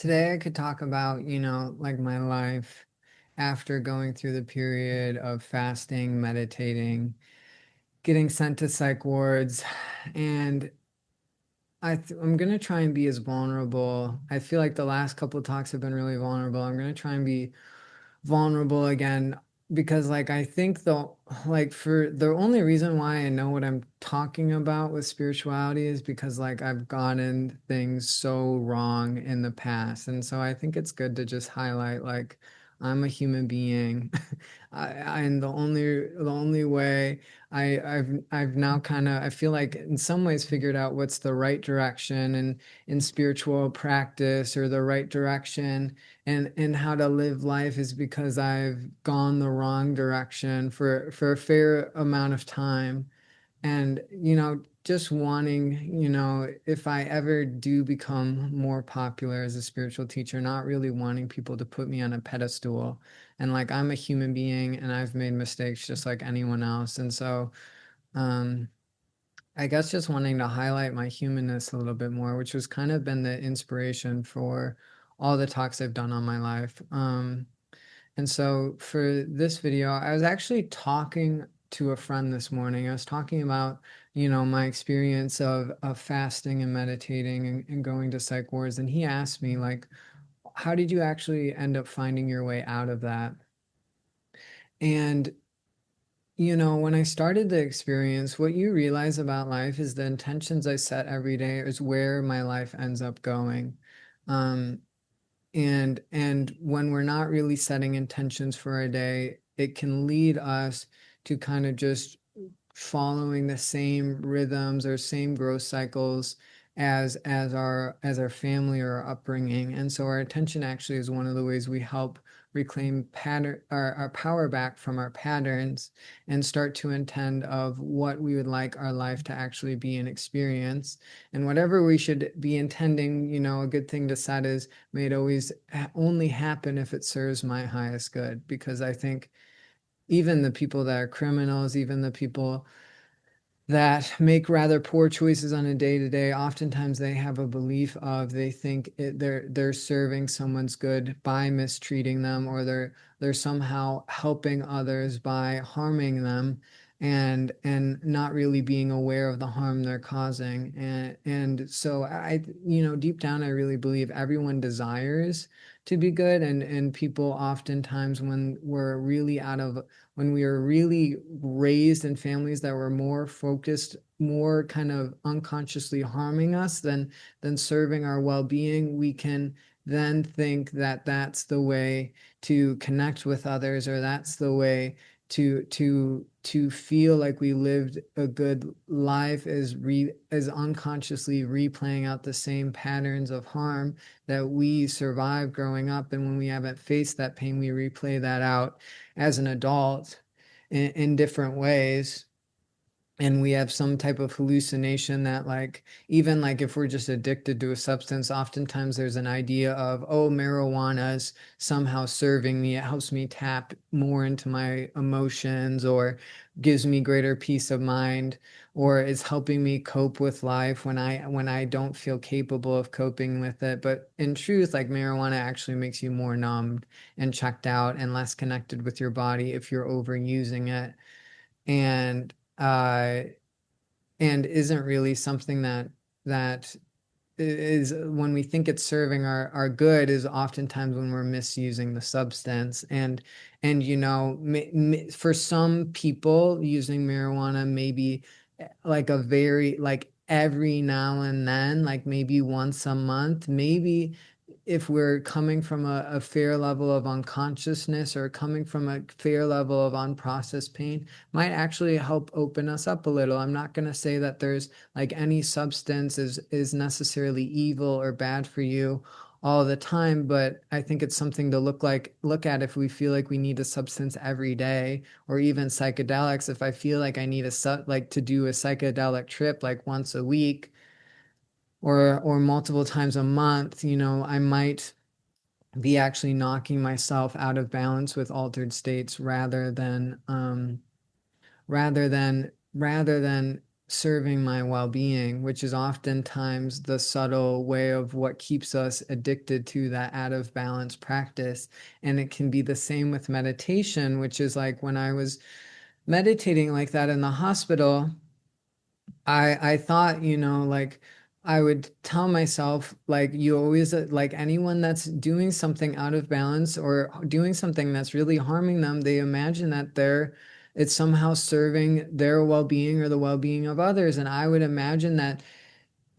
Today I could talk about, like my life after going through the period of fasting, meditating, getting sent to psych wards, and I'm gonna try and be as vulnerable. I feel like the last couple of talks have been really vulnerable. I'm gonna try and be vulnerable again because I think for the only reason why I know what I'm talking about with spirituality is because I've gotten things so wrong in the past. And so I think it's good to just highlight I'm a human being. And the only way I've now kind of I feel like in some ways figured out what's the right direction and in spiritual practice, or the right direction and how to live life, is because I've gone the wrong direction for a fair amount of time. And just wanting, if I ever do become more popular as a spiritual teacher, not really wanting people to put me on a pedestal, and I'm a human being and I've made mistakes just like anyone else. And so um I guess just wanting to highlight my humanness a little bit more, which has kind of been the inspiration for all the talks I've done on my life. And so for this video, I was actually talking to a friend this morning. I was talking about, my experience of fasting and meditating and going to psych wards. And he asked me, how did you actually end up finding your way out of that? And when I started the experience, what you realize about life is the intentions I set every day is where my life ends up going. Um, and when we're not really setting intentions for a day, it can lead us to kind of just following the same rhythms or same growth cycles as our family or our upbringing. And so our attention actually is one of the ways we help reclaim our power back from our patterns and start to intend of what we would like our life to actually be and experience. And whatever we should be intending, a good thing to set is, may it always only happen if it serves my highest good. Because I think even the people that are criminals, even the people that make rather poor choices on a day-to-day, oftentimes they have a belief of, they think they're serving someone's good by mistreating them, or they're somehow helping others by harming them, and not really being aware of the harm they're causing. And so deep down I really believe everyone desires to be good, and people oftentimes, when we were really raised in families that were more focused, more kind of unconsciously harming us than serving our well-being, we can then think that that's the way to connect with others, or that's the way to feel like we lived a good life, as unconsciously replaying out the same patterns of harm that we survived growing up. And when we haven't faced that pain, we replay that out as an adult in different ways. And we have some type of hallucination that, even if we're just addicted to a substance, oftentimes there's an idea of, oh, marijuana is somehow serving me, it helps me tap more into my emotions, or gives me greater peace of mind, or is helping me cope with life when I don't feel capable of coping with it. But in truth, marijuana actually makes you more numbed and checked out and less connected with your body if you're overusing it. And uh and isn't really something that is, when we think it's serving our good, is oftentimes when we're misusing the substance. And for some people, using marijuana maybe a very, every now and then, maybe once a month, maybe, if we're coming from a fair level of unconsciousness, or coming from a fair level of unprocessed pain, might actually help open us up a little. I'm not going to say that there's any substance is necessarily evil or bad for you all the time, but I think it's something to look at if we feel like we need a substance every day, or even psychedelics. If I feel like I need to do a psychedelic trip once a week, or multiple times a month, I might be actually knocking myself out of balance with altered states, rather than serving my well-being, which is oftentimes the subtle way of what keeps us addicted to that out of balance practice. And it can be the same with meditation, which is like when I was meditating like that in the hospital, I thought, like I would tell myself, like, you always, like anyone that's doing something out of balance or doing something that's really harming them, they imagine that it's somehow serving their well-being or the well-being of others. And I would imagine that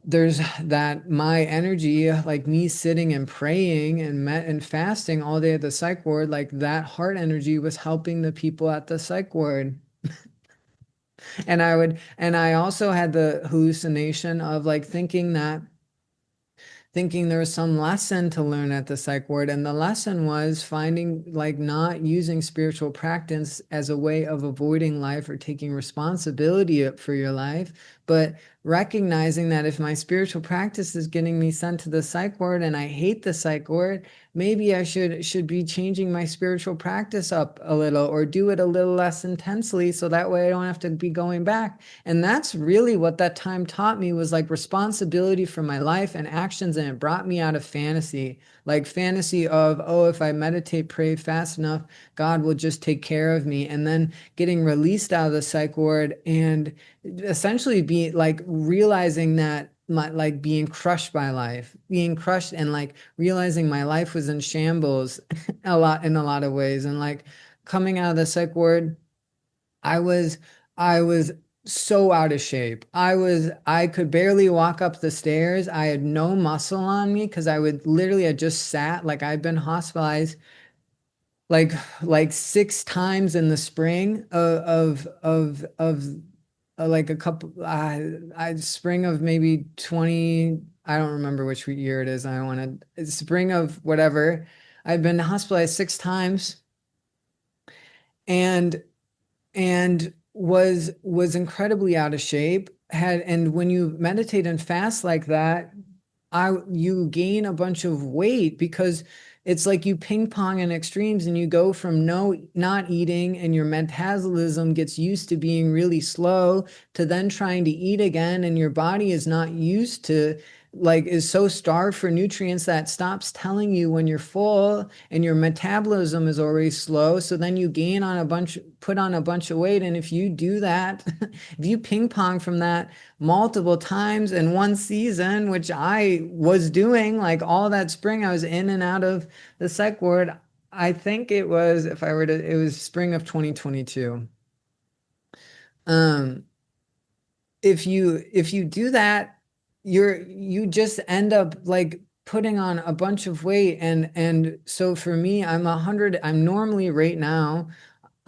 there's that my energy, like me sitting and praying and and fasting all day at the psych ward, like that heart energy was helping the people at the psych ward. And I also had the hallucination of like thinking there was some lesson to learn at the psych ward. And the lesson was finding, like, not using spiritual practice as a way of avoiding life or taking responsibility for your life, but recognizing that if my spiritual practice is getting me sent to the psych ward and I hate the psych ward, maybe I should be changing my spiritual practice up a little or do it a little less intensely so that way I don't have to be going back. And that's really what that time taught me, was like responsibility for my life and actions. And it brought me out of fantasy, like fantasy of, oh, if I meditate, pray fast enough, God will just take care of me. And then getting released out of the psych ward and essentially be like realizing that like being crushed by life, being crushed, and like realizing my life was in shambles in a lot of ways. And like coming out of the psych ward, I was I was so out of shape. I could barely walk up the stairs. I had no muscle on me because I just sat, like I'd been hospitalized like like 6 times in the spring of like a couple spring of maybe 20, I don't remember which year it is. I want to spring of whatever. I've been hospitalized 6 times, and was incredibly out of shape. And when you meditate and fast like that, you gain a bunch of weight because it's like you ping pong in extremes, and you go from not eating, and your metabolism gets used to being really slow, to then trying to eat again, and your body is not used to, like, is so starved for nutrients that stops telling you when you're full, and your metabolism is already slow. So then you put on a bunch of weight. And if you do that, if you ping pong from that multiple times in one season, which I was doing, like all that spring, I was in and out of the psych ward. I think it was, it was spring of 2022. Um, if you do that, you just end up like putting on a bunch of weight. And so for me, I'm normally, right now,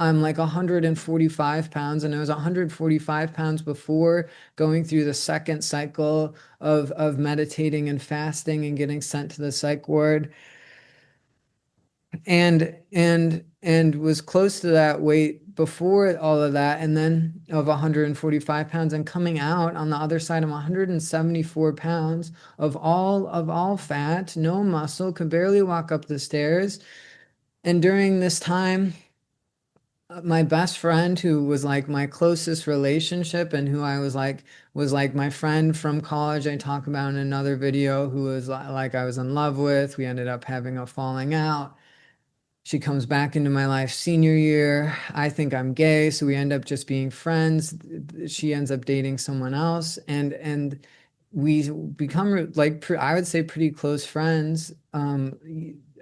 I'm like 145 pounds, and I was 145 pounds before going through the second cycle of meditating and fasting and getting sent to the psych ward, and was close to that weight before all of that, and then of 145 pounds, and coming out on the other side, I'm 174 pounds of all fat, no muscle, could barely walk up the stairs. And during this time, my best friend, who was like my closest relationship and who I was like my friend from college, I talk about in another video, who was like I was in love with, we ended up having a falling out. She comes back into my life senior year. I think I'm gay, so we end up just being friends. She ends up dating someone else, and we become, like, I would say pretty close friends.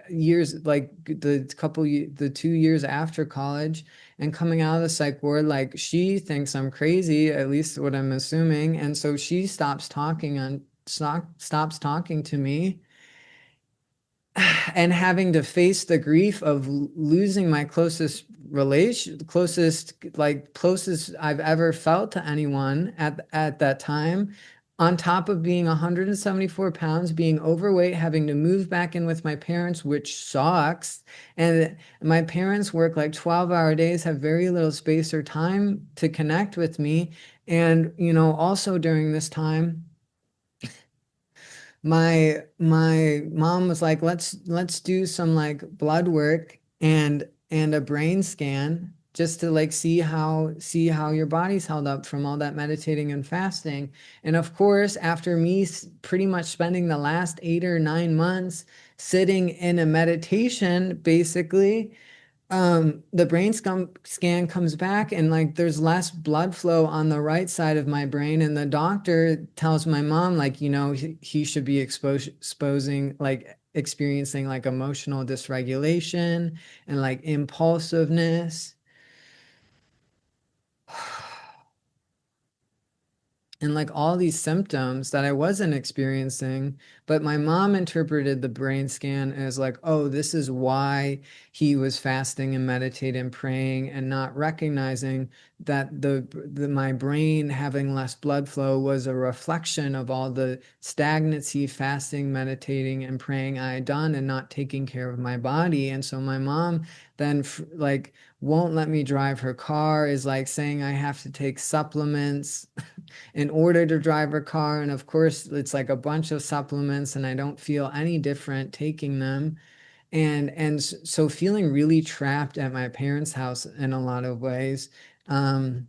Years, like the 2 years after college, and coming out of the psych ward, like she thinks I'm crazy, at least what I'm assuming, and so she stops talking to me. And having to face the grief of losing my closest I've ever felt to anyone at that time, on top of being 174 pounds, being overweight, having to move back in with my parents, which sucks. And my parents work like 12-hour days, have very little space or time to connect with me. And, also during this time, my mom was like, let's do some like blood work and a brain scan just to like see how your body's held up from all that meditating and fasting. And of course, after me pretty much spending the last 8 or 9 months sitting in a meditation, basically, the brain scan comes back and like there's less blood flow on the right side of my brain, and the doctor tells my mom, like, you know, he should be exposing like experiencing like emotional dysregulation and like impulsiveness and like all these symptoms that I wasn't experiencing. But my mom interpreted the brain scan as like, oh, this is why he was fasting and meditating and praying, and not recognizing that my brain having less blood flow was a reflection of all the stagnancy, fasting, meditating, and praying I had done, and not taking care of my body. And so my mom then like won't let me drive her car, is like saying I have to take supplements in order to drive a car. And of course, it's like a bunch of supplements, and I don't feel any different taking them. And so feeling really trapped at my parents' house in a lot of ways. Um,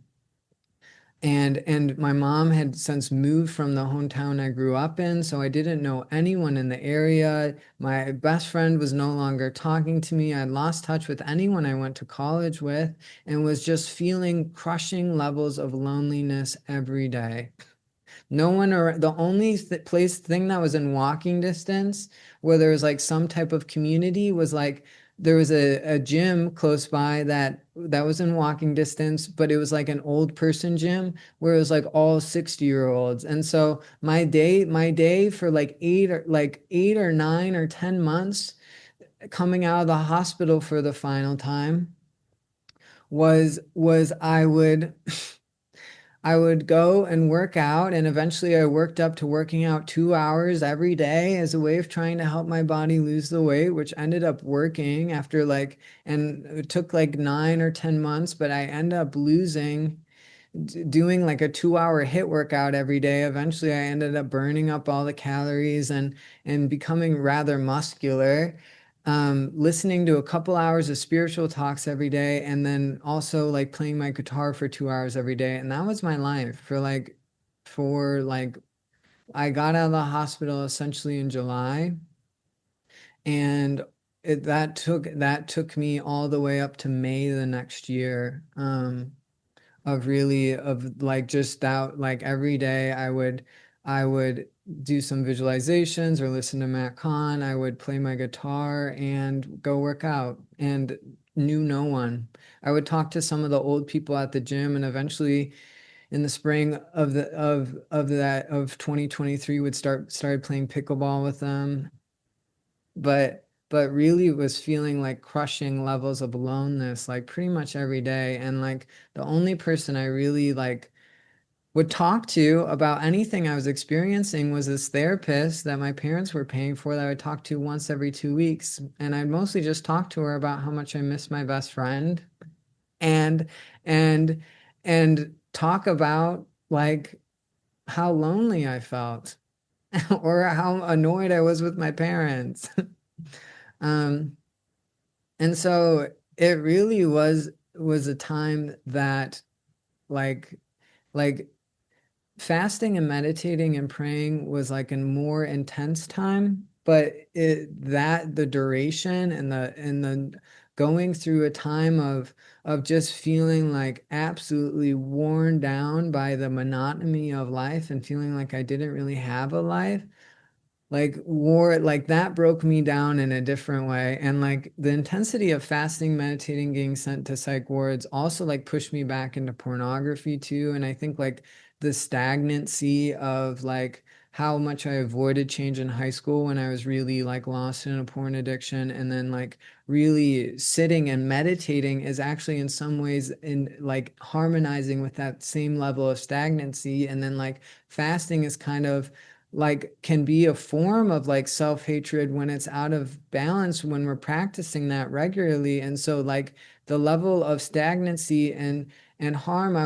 and my mom had since moved from the hometown I grew up in, so I didn't know anyone in the area. My best friend was no longer talking to me. I had lost touch with anyone I went to college with, and was just feeling crushing levels of loneliness every day. No one, or the only thing that was in walking distance where there was like some type of community was like there was a gym close by that was in walking distance, but it was like an old person gym where it was like all 60-year-olds. And so my day for like 8 or 9 or 10 months coming out of the hospital for the final time was I would go and work out, and eventually I worked up to working out 2 hours every day as a way of trying to help my body lose the weight, which ended up working after like, and it took like 9 or 10 months, but I ended up losing, doing like a 2 hour hit workout every day. Eventually I ended up burning up all the calories and becoming rather muscular. Listening to a couple hours of spiritual talks every day, and then also like playing my guitar for 2 hours every day. And that was my life for like I got out of the hospital essentially in July, and that took me all the way up to May the next year. Of like just out, like every day I would do some visualizations or listen to Matt Kahn. I would play my guitar and go work out, and knew no one. I would talk to some of the old people at the gym, and eventually in the spring of 2023 would started playing pickleball with them. But really was feeling like crushing levels of aloneness like pretty much every day. And like the only person I really like would talk to about anything I was experiencing was this therapist that my parents were paying for, that I would talk to once every 2 weeks. And I'd mostly just talk to her about how much I miss my best friend, and and and talk about like how lonely I felt or how annoyed I was with my parents. Um, and so it really was a time that like like fasting and meditating and praying was like a more intense time, but the duration and the going through a time of just feeling like absolutely worn down by the monotony of life and feeling like I didn't really have a life, like that broke me down in a different way. And like the intensity of fasting, meditating, getting sent to psych wards also like pushed me back into pornography too. And I think like the stagnancy of like how much I avoided change in high school when I was really like lost in a porn addiction, and then like really sitting and meditating is actually in some ways in like harmonizing with that same level of stagnancy. And then like fasting is kind of like can be a form of like self-hatred when it's out of balance, when we're practicing that regularly. And so like the level of stagnancy and harm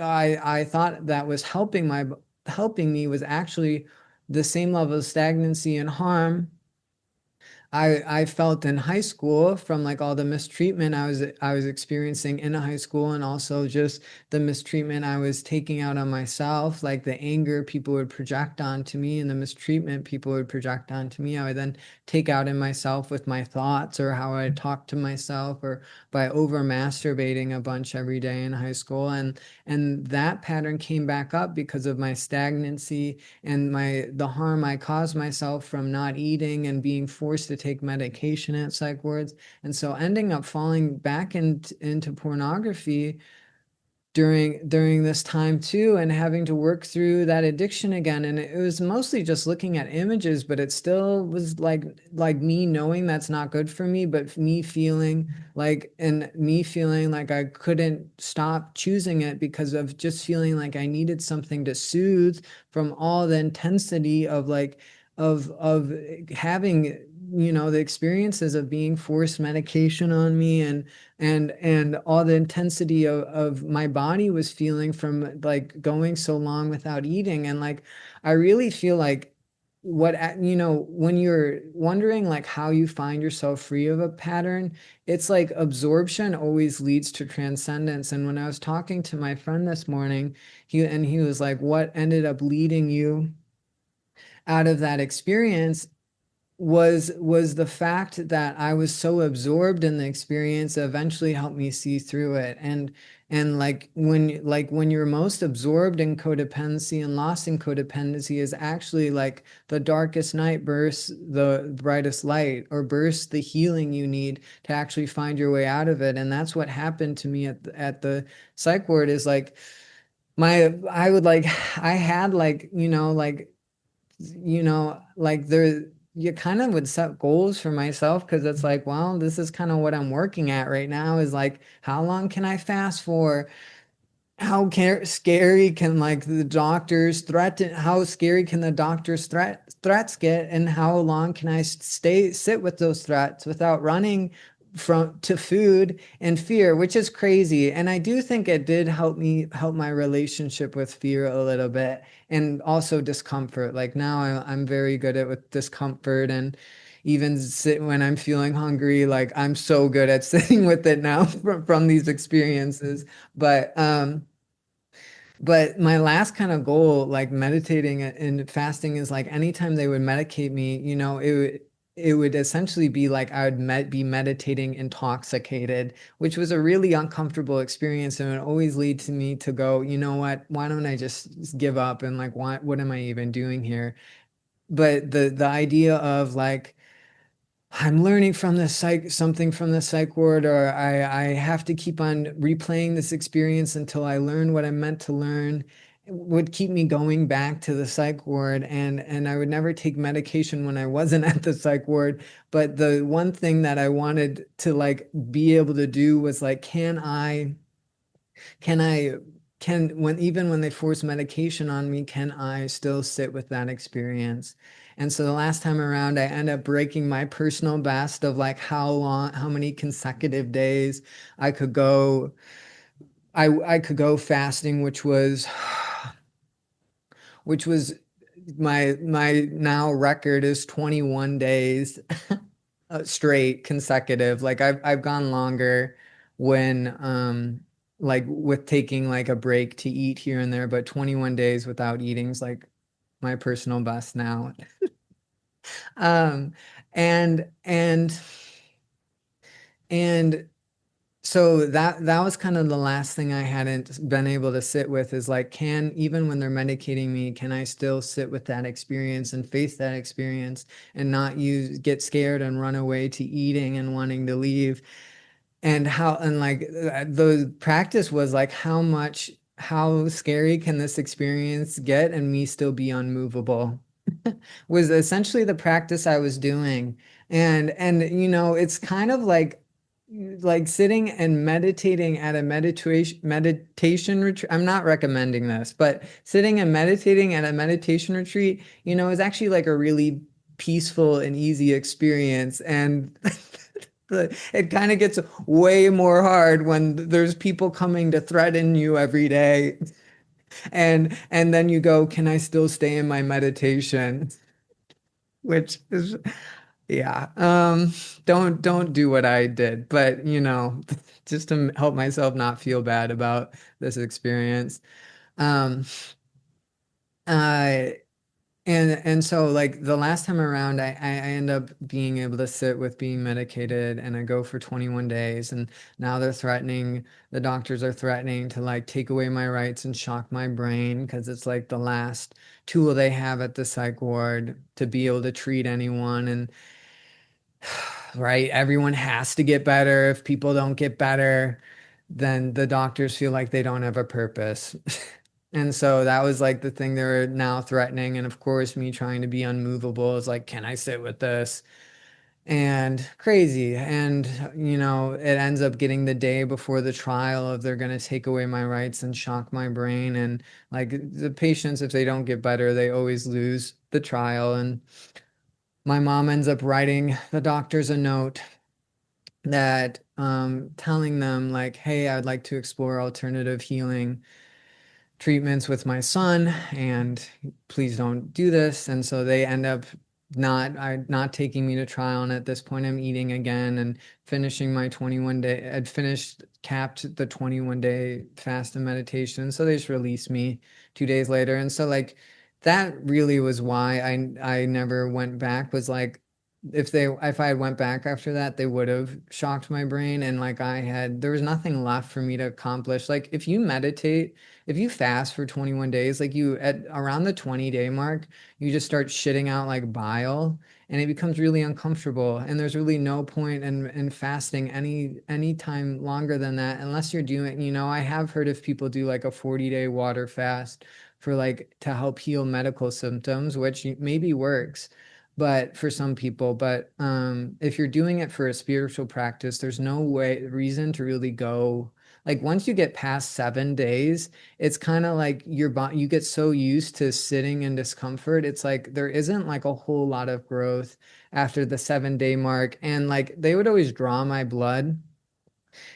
I thought that was helping me was actually the same level of stagnancy and harm I felt in high school from like all the mistreatment I was experiencing in high school, and also just the mistreatment I was taking out on myself, like the anger people would project onto me and the mistreatment people would project onto me. I would then take out in myself with my thoughts or how I talk to myself, or by over masturbating a bunch every day in high school. And that pattern came back up because of my stagnancy and the harm I caused myself from not eating and being forced to take medication at psych wards. And so ending up falling back into pornography during this time too, and having to work through that addiction again. And it was mostly just looking at images, but it still was like me knowing that's not good for me, but me feeling like I couldn't stop choosing it because of just feeling like I needed something to soothe from all the intensity of like of having, the experiences of being forced medication on me, and all the intensity of my body was feeling from like going so long without eating. And like I really feel like when you're wondering like how you find yourself free of a pattern, it's like absorption always leads to transcendence. And when I was talking to my friend this morning, he was like, what ended up leading you out of that experience was the fact that I was so absorbed in the experience eventually helped me see through it. And like when you're most absorbed in codependency and lost in codependency is actually like the darkest night bursts the brightest light, or bursts the healing you need to actually find your way out of it. And that's what happened to me at the psych ward. Is like I would like I had like there, you kind of would set goals for myself, because it's like, well, this is kind of what I'm working at right now, is like, how long can I fast for? Scary can like the doctors threaten, how scary can the doctors threats get, and how long can I sit with those threats without running from to food and fear, which is crazy. And I do think it did help my relationship with fear a little bit, and also discomfort. Like now I'm very good at with discomfort, and even when I'm feeling hungry, like I'm so good at sitting with it now from these experiences. But my last kind of goal, like meditating and fasting, is like anytime they would medicate me, it would essentially be like I would be meditating intoxicated, which was a really uncomfortable experience, and it would always lead to me to go, you know what, why don't I just give up, and like what am I even doing here? But the idea of like, I'm learning from something from the psych ward, or I have to keep on replaying this experience until I learn what I'm meant to learn, would keep me going back to the psych ward. And I would never take medication when I wasn't at the psych ward. But the one thing that I wanted to like be able to do was like, can I can when even when they force medication on me, can I still sit with that experience? And so the last time around, I end up breaking my personal best of like how many consecutive days I could go. I could go fasting, which was my now record is 21 days straight consecutive. Like I've gone longer when like with taking like a break to eat here and there, but 21 days without eating is like my personal best now. Um and so that was kind of the last thing I hadn't been able to sit with, is like, can even when they're medicating me, can I still sit with that experience and face that experience, and not get scared and run away to eating and wanting to leave? And like the practice was like, how scary can this experience get and me still be unmovable? Was essentially the practice I was doing. And it's kind of like sitting and meditating at a meditation retreat. I'm not recommending this, but sitting and meditating at a meditation retreat, is actually like a really peaceful and easy experience. And it kind of gets way more hard when there's people coming to threaten you every day. And then you go, can I still stay in my meditation? Which is, Yeah. Don't do what I did, but just to help myself not feel bad about this experience. Um, uh, and so like the last time around, I end up being able to sit with being medicated, and I go for 21 days, and now the doctors are threatening to like take away my rights and shock my brain because it's like the last tool they have at the psych ward to be able to treat anyone. And right, everyone has to get better. If people don't get better, then the doctors feel like they don't have a purpose. And so that was like the thing they're now threatening. And of course, me trying to be unmovable is like, can I sit with this? And crazy. And, it ends up getting the day before the trial of they're going to take away my rights and shock my brain. And like the patients, if they don't get better, they always lose the trial. And my mom ends up writing the doctors a note that telling them like, hey, I'd like to explore alternative healing treatments with my son, and please don't do this. And so they end up not taking me to trial. And at this point, I'm eating again and finishing my 21 day. I'd finished capped the 21-day fast and meditation. So they just released me 2 days later. And so like that really was why I never went back, was like if I had went back after that, they would have shocked my brain. And like there was nothing left for me to accomplish. Like if you meditate, if you fast for 21 days, like you at around the 20-day mark, you just start shitting out like bile, and it becomes really uncomfortable. And there's really no point in fasting any time longer than that, unless you're doing, I have heard of people do like a 40-day water fast for like to help heal medical symptoms, which maybe works but for some people. But if you're doing it for a spiritual practice, there's no reason to really go. Like once you get past 7 days, it's kind of like your body, you get so used to sitting in discomfort. It's like there isn't like a whole lot of growth after the 7 day mark. And like they would always draw my blood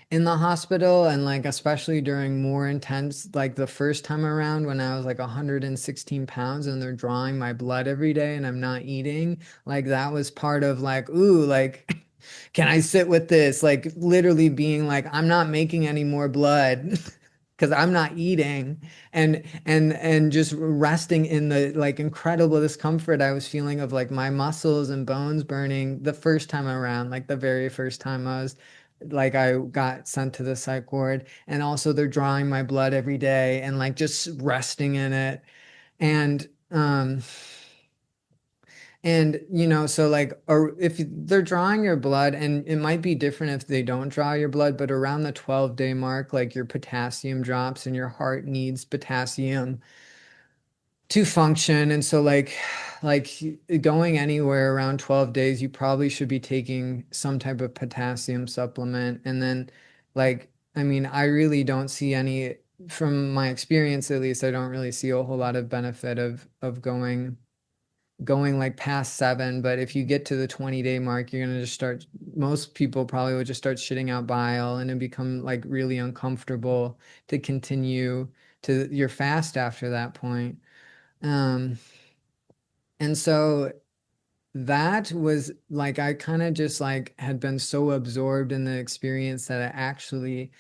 in the hospital, and like especially during more intense, like the first time around when I was like 116 pounds and they're drawing my blood every day and I'm not eating, like that was part of like, ooh, like can I sit with this, like literally being like, I'm not making any more blood because I'm not eating, and just resting in the like incredible discomfort I was feeling of like my muscles and bones burning the first time around, like the very first time I got sent to the psych ward. And also they're drawing my blood every day and like just resting in it. And so like, or if they're drawing your blood, and it might be different if they don't draw your blood, but around the 12-day mark, like your potassium drops and your heart needs potassium to function. And so like going anywhere around 12 days, you probably should be taking some type of potassium supplement. And then like, I mean, I really don't see any, from my experience at least, I don't really see a whole lot of benefit of going like past 7. But if you get to the 20-day mark, you're going to just start, most people probably would just start shitting out bile, and it become like really uncomfortable to continue to your fast after that point. um and so that was like, I kind of just like had been so absorbed in the experience that it actually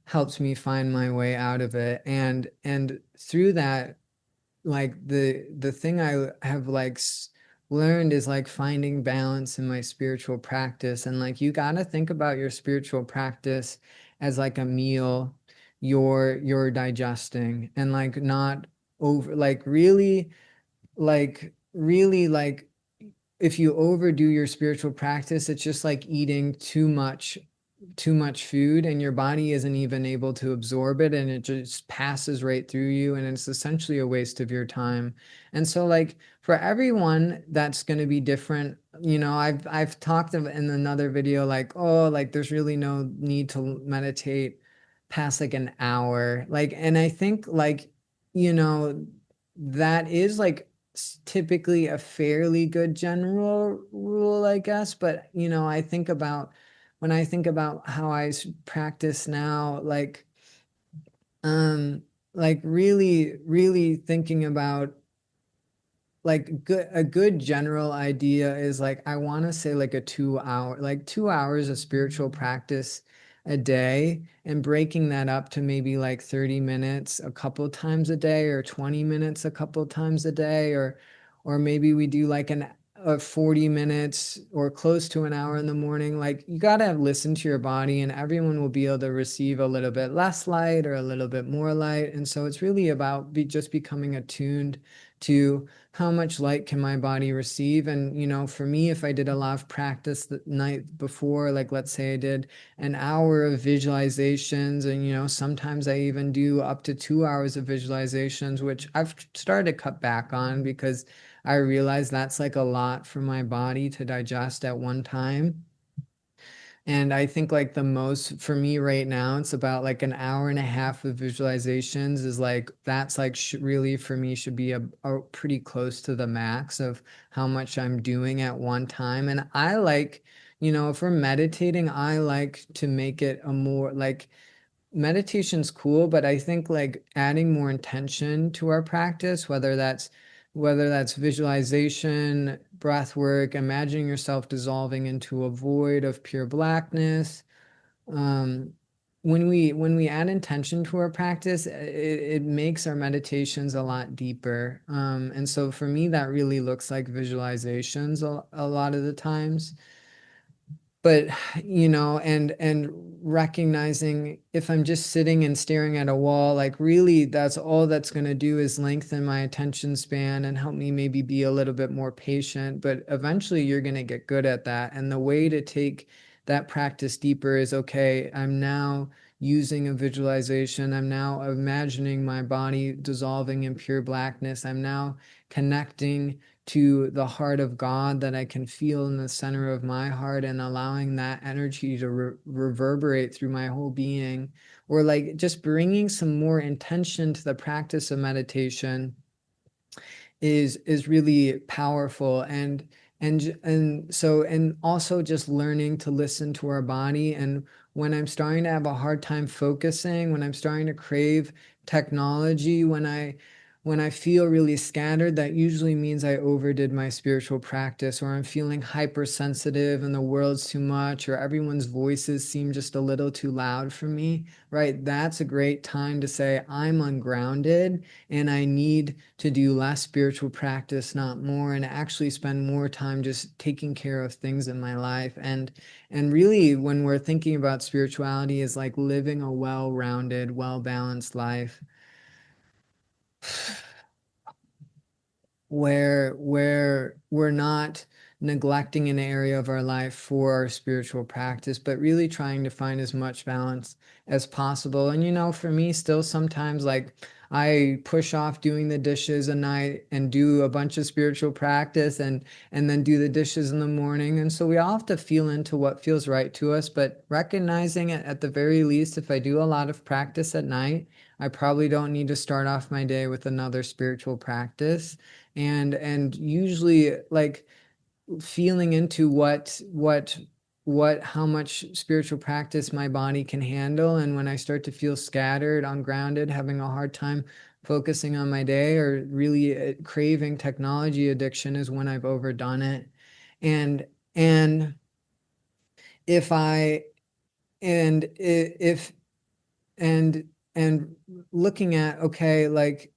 helped me find my way out of it. And through that, like the thing I have like learned is like finding balance in my spiritual practice. And like you got to think about your spiritual practice as like a meal you're digesting, and like not over, like really, if you overdo your spiritual practice, it's just like eating too much food, and your body isn't even able to absorb it, and it just passes right through you, and it's essentially a waste of your time. And so like for everyone that's going to be different. I've talked of in another video like, oh, like there's really no need to meditate past like an hour, like, and I think like, you know that is like typically a fairly good general rule, I guess. But I think about, when I think about how practice now, um, like really, really thinking about like a good general idea is like I want to say like a 2 hour, like 2 hours of spiritual practice a day, and breaking that up to maybe like 30 minutes a couple times a day, or 20 minutes a couple times a day, or maybe we do like 40 minutes or close to an hour in the morning. Like you got to listen to your body, and everyone will be able to receive a little bit less light or a little bit more light. And so it's really about just becoming attuned to how much light can my body receive. And for me, if I did a lot of practice the night before, like let's say I did an hour of visualizations, and sometimes I even do up to 2 hours of visualizations, which I've started to cut back on because I realize that's like a lot for my body to digest at one time. And I think like the most for me right now, it's about like an hour and a half of visualizations is like, that's like really for me should be a pretty close to the max of how much I'm doing at one time. And I like, if we're meditating, I like to make it a more like, meditation's cool, but I think like adding more intention to our practice, whether that's visualization, breath work, imagining yourself dissolving into a void of pure blackness. Um, when we add intention to our practice, it makes our meditations a lot deeper. And so for me, that really looks like visualizations a lot of the times. But and recognizing if I'm just sitting and staring at a wall, like really that's all that's going to do is lengthen my attention span and help me maybe be a little bit more patient. But eventually you're going to get good at that, and the way to take that practice deeper is, okay, I'm now using a visualization, I'm now imagining my body dissolving in pure blackness, I'm now connecting to the heart of God that I can feel in the center of my heart, and allowing that energy to reverberate through my whole being. Or like just bringing some more intention to the practice of meditation is really powerful. And also just learning to listen to our body. And when I'm starting to have a hard time focusing, when I'm starting to crave technology, when I feel really scattered, that usually means I overdid my spiritual practice, or I'm feeling hypersensitive and the world's too much, or everyone's voices seem just a little too loud for me, right? That's a great time to say, I'm ungrounded and I need to do less spiritual practice, not more, and actually spend more time just taking care of things in my life. And really, when we're thinking about spirituality, is like living a well-rounded, well-balanced life where we're not neglecting an area of our life for our spiritual practice, but really trying to find as much balance as possible. And for me, still sometimes like I push off doing the dishes a night and do a bunch of spiritual practice, and then do the dishes in the morning. And so we all have to feel into what feels right to us, but recognizing it at the very least, if I do a lot of practice at night, I probably don't need to start off my day with another spiritual practice. And usually like feeling into what how much spiritual practice my body can handle. And when I start to feel scattered, ungrounded, having a hard time focusing on my day, or really craving technology addiction, is when I've overdone it. And if I and if and looking at, okay, like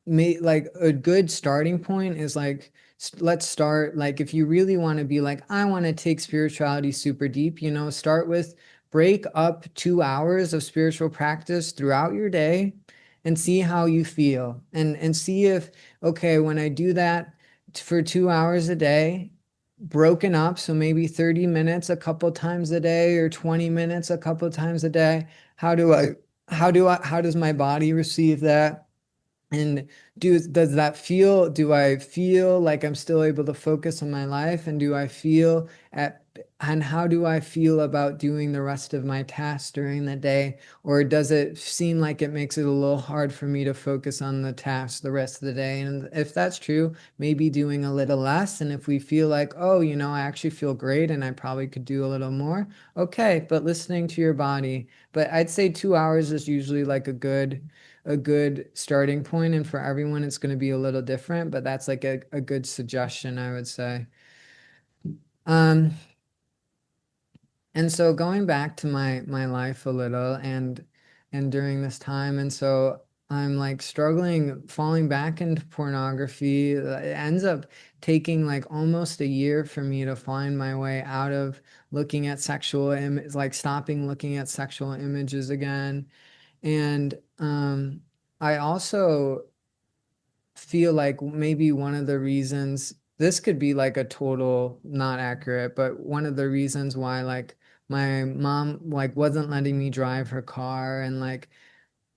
a good starting point is like, let's start, like if you really want to be like, I want to take spirituality super deep, start with break up 2 hours of spiritual practice throughout your day and see how you feel, and see if, okay, when I do that for 2 hours a day, broken up, so maybe 30 minutes a couple times a day, or 20 minutes a couple times a day, how does my body receive that? And do I feel like I'm still able to focus on my life? And how do I feel about doing the rest of my tasks during the day? Or does it seem like it makes it a little hard for me to focus on the tasks the rest of the day? And if that's true, maybe doing a little less. And if we feel like, oh, I actually feel great and I probably could do a little more, okay, but listening to your body. But I'd say 2 hours is usually like a good starting point. And for everyone, it's going to be a little different, but that's like a good suggestion, I would say. Um, and so going back to my life a little and during this time, and so I'm like struggling falling back into pornography. It ends up taking like almost a year for me to find my way out of looking at sexual images, like stopping looking at sexual images again. And I also feel like maybe one of the reasons, this could be like a total not accurate, but one of the reasons why like my mom like wasn't letting me drive her car and like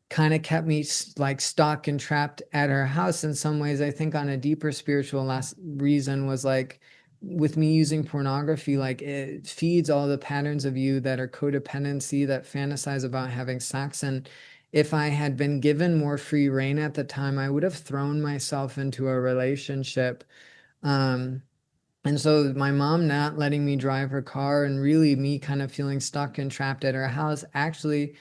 kind of kept me like stuck and trapped at her house in some ways. I think on a deeper spiritual last reason was like with me using pornography, like it feeds all the patterns of you that are codependency, that fantasize about having sex. And if I had been given more free reign at the time, I would have thrown myself into a relationship. Um, and so my mom not letting me drive her car and really me kind of feeling stuck and trapped at her house actually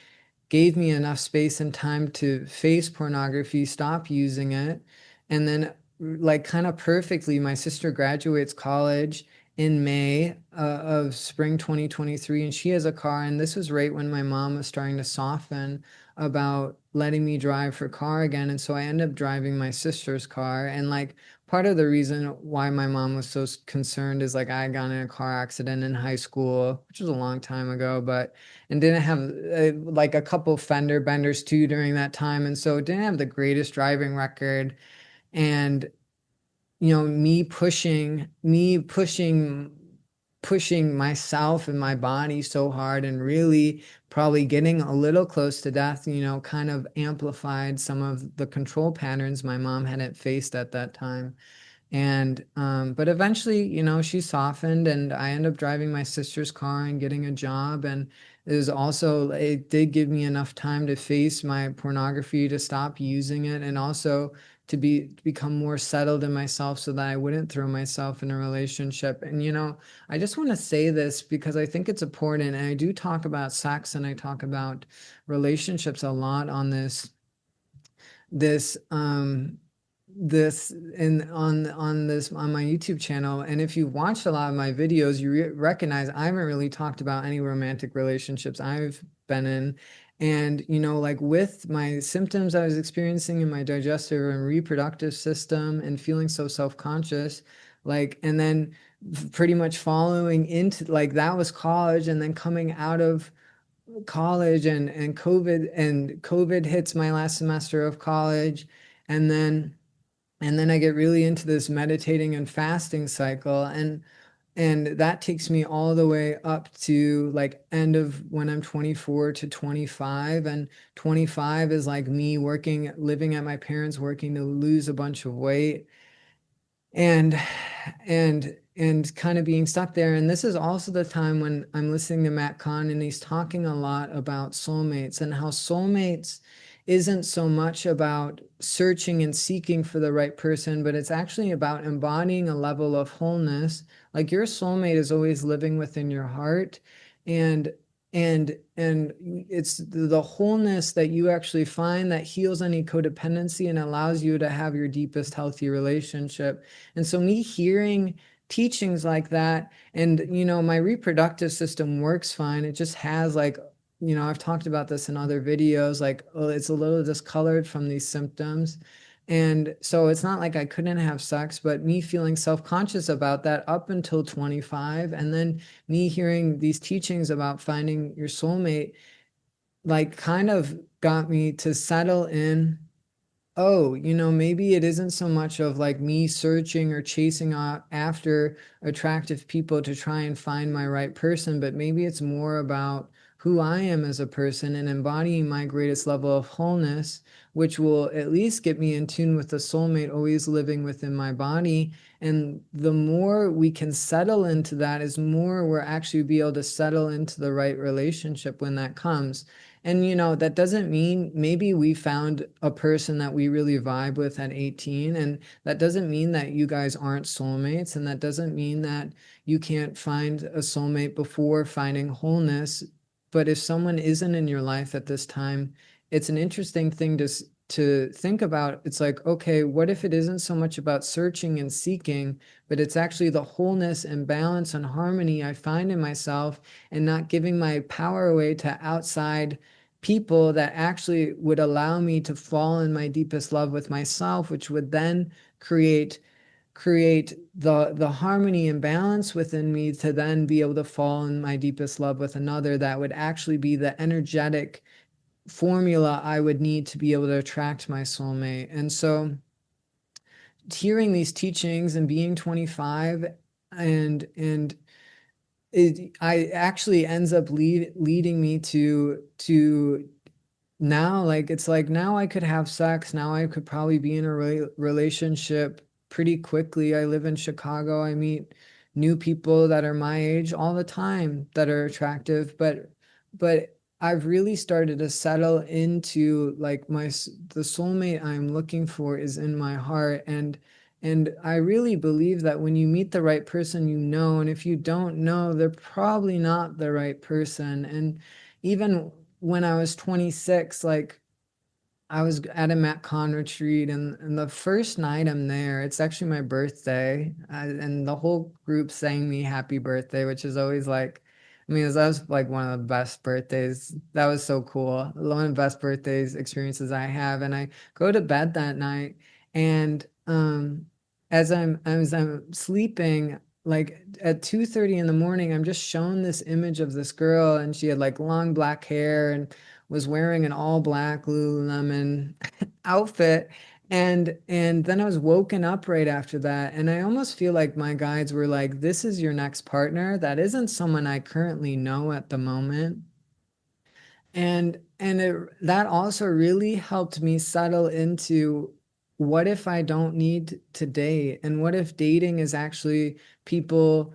gave me enough space and time to face pornography, stop using it, and then like kind of perfectly, my sister graduates college in May of spring 2023, and she has a car, and this was right when my mom was starting to soften about letting me drive her car again, and so I ended up driving my sister's car, and like part of the reason why my mom was so concerned is like I got in a car accident in high school, which was a long time ago, but and didn't have like a couple fender benders too during that time, and so didn't have the greatest driving record. And me pushing myself and my body so hard and really probably getting a little close to death, kind of amplified some of the control patterns my mom hadn't faced at that time. And but eventually, she softened and I ended up driving my sister's car and getting a job. And it did give me enough time to face my pornography, to stop using it, and also to become more settled in myself so that I wouldn't throw myself in a relationship. And I just want to say this because I think it's important. And I do talk about sex and I talk about relationships a lot on this this in on this on my YouTube channel. And if you've watched a lot of my videos, you recognize I haven't really talked about any romantic relationships I've been in. And like with my symptoms I was experiencing in my digestive and reproductive system and feeling so self-conscious, like, and then pretty much following into like that was college, and then coming out of college and COVID hits my last semester of college, and then I get really into this meditating and fasting cycle, and that takes me all the way up to like end of when I'm 24 to 25. And 25 is like me working, living at my parents, working to lose a bunch of weight and and kind of being stuck there. And this is also the time when I'm listening to Matt Kahn, and he's talking a lot about soulmates and how soulmates isn't so much about searching and seeking for the right person, but it's actually about embodying a level of wholeness. Like your soulmate is always living within your heart, and and it's the wholeness that you actually find that heals any codependency and allows you to have your deepest healthy relationship. And so me hearing teachings like that, and my reproductive system works fine, it just has like, I've talked about this in other videos, like, oh, it's a little discolored from these symptoms. And so it's not like I couldn't have sex, but me feeling self-conscious about that up until 25, and then me hearing these teachings about finding your soulmate, like kind of got me to settle in. Oh, maybe it isn't so much of like me searching or chasing after attractive people to try and find my right person, but maybe it's more about who I am as a person and embodying my greatest level of wholeness, which will at least get me in tune with the soulmate always living within my body. And the more we can settle into that, is more we're actually be able to settle into the right relationship when that comes. And that doesn't mean maybe we found a person that we really vibe with at 18, and that doesn't mean that you guys aren't soulmates, and that doesn't mean that you can't find a soulmate before finding wholeness. but if someone isn't in your life at this time, it's an interesting thing to think about. It's like, okay, what if it isn't so much about searching and seeking, but it's actually the wholeness and balance and harmony I find in myself, and not giving my power away to outside people that actually would allow me to fall in my deepest love with myself, which would then create the harmony and balance within me to then be able to fall in my deepest love with another. That would actually be the energetic formula I would need to be able to attract my soulmate. And so hearing these teachings and being 25, and I actually ends up leading me to now, like, it's like now I could have sex. Now I could probably be in a relationship pretty quickly. I live in Chicago. I meet new people that are my age all the time that are attractive, but I've really started to settle into like the soulmate I'm looking for is in my heart. And I really believe that when you meet the right person, you know, and if you don't know, they're probably not the right person. And even when I was 26, like I was at a Matt Kahn retreat, and the first night I'm there, it's actually my birthday, and the whole group sang me happy birthday, which is always like, I mean, that was like one of the best birthdays. That was so cool. One of the best birthdays experiences I have. And I go to bed that night, and as I'm sleeping, like at 2:30 in the morning, I'm just shown this image of this girl, and she had like long black hair and was wearing an all black Lululemon outfit. And then I was woken up right after that, and I almost feel like my guides were like, this is your next partner. That isn't someone I currently know at the moment. That also really helped me settle into, what if I don't need to date? And what if dating is actually people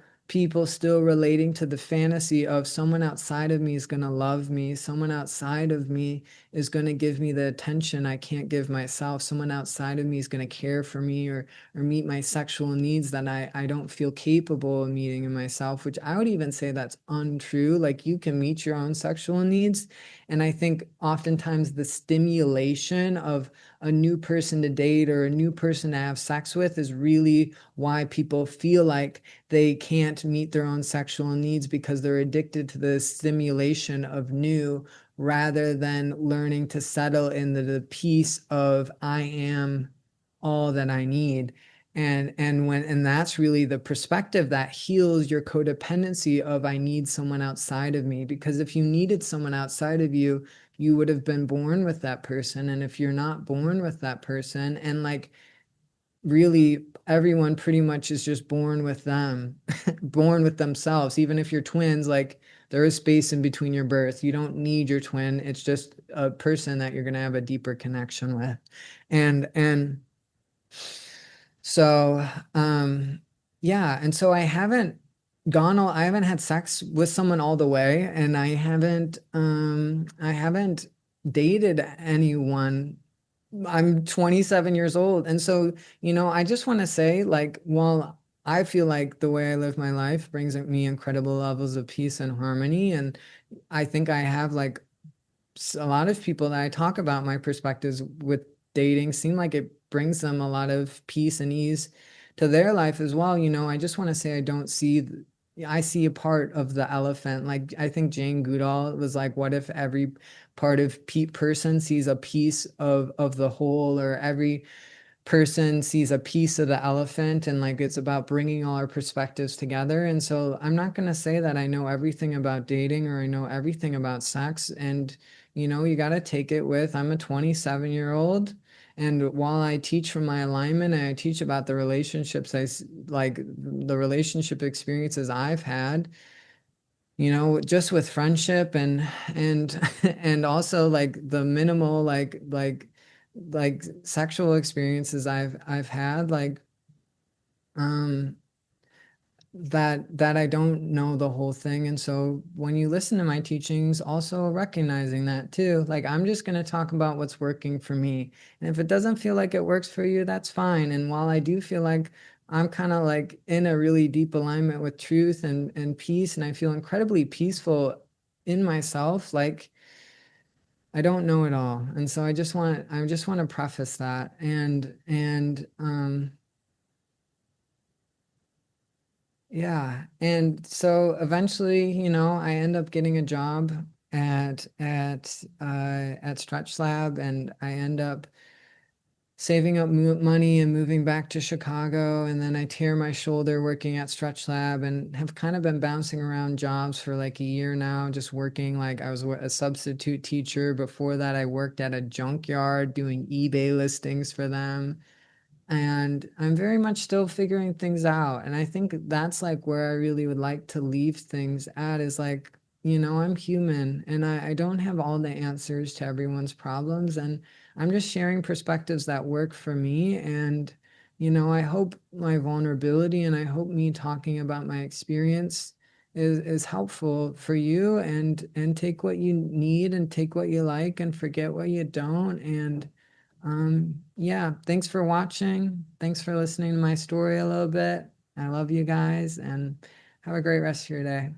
still relating to the fantasy of someone outside of me is going to love me, someone outside of me is going to give me the attention I can't give myself, someone outside of me is going to care for me, or meet my sexual needs that I don't feel capable of meeting in myself, which I would even say that's untrue. Like, you can meet your own sexual needs. And I think oftentimes the stimulation of a new person to date or a new person to have sex with is really why people feel like they can't meet their own sexual needs, because they're addicted to the stimulation of new, rather than learning to settle in the peace of, I am all that I need. And that's really the perspective that heals your codependency of, I need someone outside of me. Because if you needed someone outside of you, you would have been born with that person. And if you're not born with that person, and like, really everyone pretty much is just born with them, born with themselves. Even if you're twins, like, there is space in between your birth. You don't need your twin. It's just a person that you're going to have a deeper connection with. And so, yeah. And so I haven't had sex with someone all the way, and I haven't dated anyone. I'm 27 years old. And so, I just want to say, like, while I feel like the way I live my life brings me incredible levels of peace and harmony, and I think I have, like, a lot of people that I talk about my perspectives with dating seem like it brings them a lot of peace and ease to their life as well. I just want to say, I see a part of the elephant. Like, I think Jane Goodall was like, what if every part of person sees a piece of the whole, or every person sees a piece of the elephant, and like, it's about bringing all our perspectives together. And so I'm not going to say that I know everything about dating, or I know everything about sex. And you got to take it with, I'm a 27-year-old, and while I teach from my alignment, and I teach about the relationships, like the relationship experiences I've had, just with friendship, and and also like the minimal, like sexual experiences I've had, like, um that I don't know the whole thing. And so when you listen to my teachings, also recognizing that too, like, I'm just going to talk about what's working for me. And if it doesn't feel like it works for you, that's fine. And while I do feel like I'm kind of like in a really deep alignment with truth and peace, and I feel incredibly peaceful in myself, like I don't know it all. And so I just want to preface that. And yeah. And so eventually, I end up getting a job at Stretch Lab, and I end up saving up money and moving back to Chicago. And then I tear my shoulder working at Stretch Lab, and have kind of been bouncing around jobs for like a year now, just working. Like I was a substitute teacher. Before that, I worked at a junkyard doing eBay listings for them. And I'm very much still figuring things out. And I think that's like where I really would like to leave things at, is like, I'm human, and I don't have all the answers to everyone's problems. And I'm just sharing perspectives that work for me. And, I hope my vulnerability, and I hope me talking about my experience is helpful for you. And take what you need and take what you like and forget what you don't. And yeah, thanks for watching. Thanks for listening to my story a little bit. I love you guys, and have a great rest of your day.